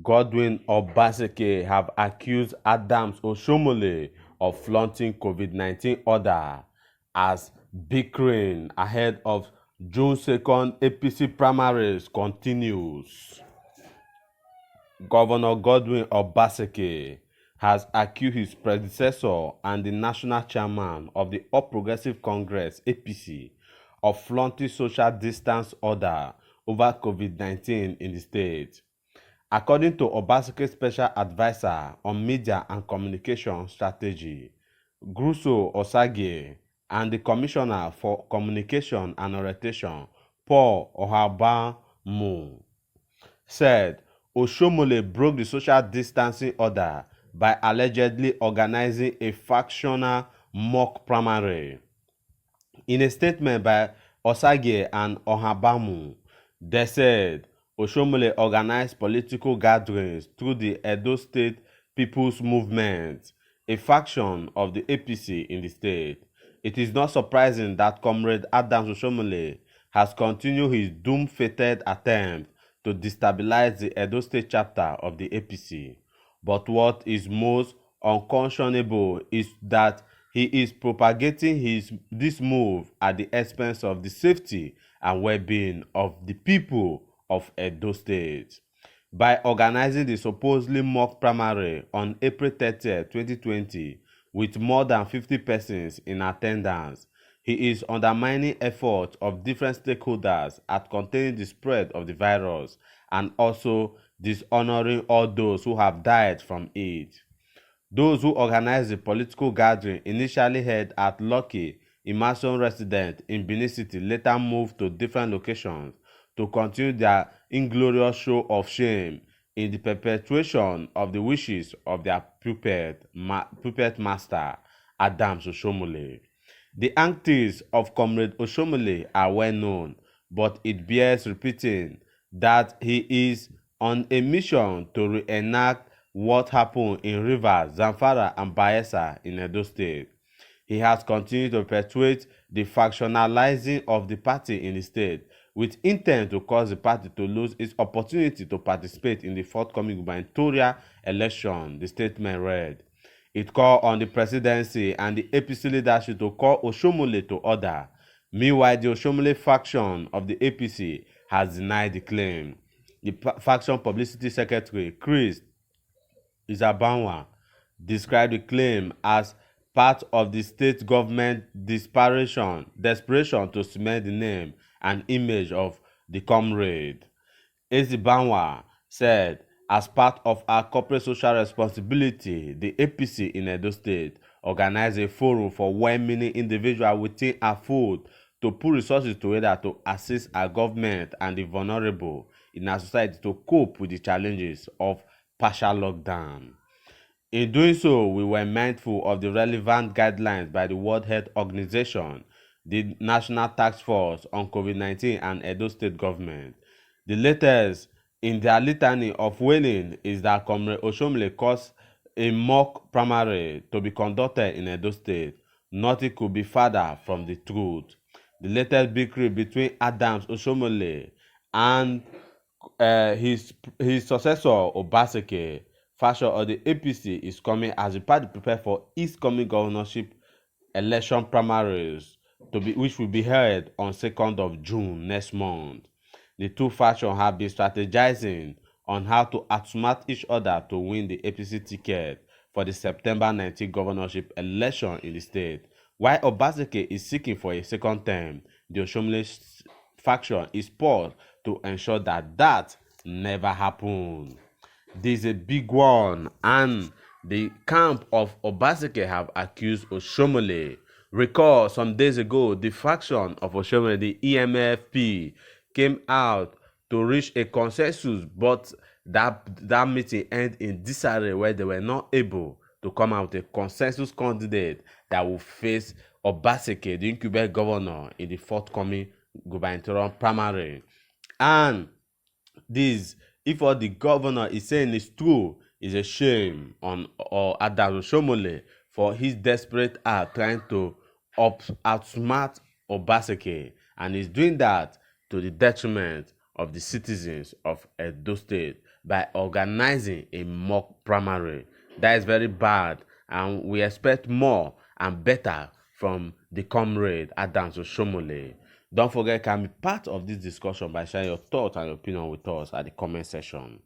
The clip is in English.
Godwin Obaseki have accused Adams Oshiomhole of flaunting COVID-19 order as bickering ahead of June 2nd APC primaries continues. Governor Godwin Obaseki has accused his predecessor and the national chairman of the All Progressive Congress (APC) of flaunting social distance order over COVID-19 in the state. According to Obaseki's special advisor on media and communication strategy, Gruso Osage, and the commissioner for communication and orientation, Paul Ohabamu, said Oshiomhole broke the social distancing order by allegedly organizing a factional mock primary. In a statement by Osage and Ohabamu, they said Oshiomhole organized political gatherings through the Edo State People's Movement, a faction of the APC in the state. It is not surprising that Comrade Adams Oshiomhole has continued his doom-fated attempt to destabilize the Edo State chapter of the APC. But what is most unconscionable is that he is propagating this move at the expense of the safety and well-being of the people of Edo State. By organizing the supposedly mock primary on April 30, 2020, with more than 50 persons in attendance, he is undermining efforts of different stakeholders at containing the spread of the virus and also dishonoring all those who have died from it. Those who organized the political gathering initially held at Lucky Immersion residence in Benin City later moved to different locations to continue their inglorious show of shame in the perpetuation of the wishes of their puppet master, Adams Oshiomhole. The antics of Comrade Oshiomhole are well known, but it bears repeating that he is on a mission to reenact what happened in Rivers, Zamfara, and Bayelsa in Edo State. He has continued to perpetuate the factionalizing of the party in the state with intent to cause the party to lose its opportunity to participate in the forthcoming gubernatorial election, the statement read. It called on the presidency and the APC leadership to call Oshiomhole to order. Meanwhile, the Oshiomhole faction of the APC has denied the claim. The faction publicity secretary, Chris Izabanwa, described the claim as part of the state government desperation to cement the name and image of the comrade. Izabanwa said, as part of our corporate social responsibility, the APC in Edo State organized a forum for well-meaning individuals within our fold to put resources together to assist our government and the vulnerable in our society to cope with the challenges of partial lockdown. In doing so, we were mindful of the relevant guidelines by the World Health Organization, the National Task Force on COVID-19, and Edo State government. The latest in their litany of wailing is that Comrade Oshiomhole caused a mock primary to be conducted in Edo State. Nothing could be further from the truth. The latest bickering between Adams Oshiomhole and his successor Obaseki faction of the APC is coming as the party prepare for its coming governorship election primaries which will be held on 2nd of June next month. The two factions have been strategizing on how to outsmart each other to win the APC ticket for the September 19 governorship election in the state. While Obaseki is seeking for a second term, the Oshiomhole faction is poised to ensure that never happens. This is a big one, and the camp of Obaseki have accused Oshiomhole. Recall some days ago, the faction of Oshiomhole, the EMFP, came out to reach a consensus, but that meeting ended in disarray where they were not able to come out with a consensus candidate that will face Obaseki, the incumbent governor, in the forthcoming gubernatorial primary. And this, if what the governor is saying is true, is a shame on Adams Oshiomhole for his desperate act trying to outsmart Obaseki, and he's doing that to the detriment of the citizens of Edo State. by organizing a mock primary. That is very bad, and we expect more and better from the comrade Adams Oshiomhole. Don't forget, you can be part of this discussion by sharing your thoughts and your opinion with us at the comment section.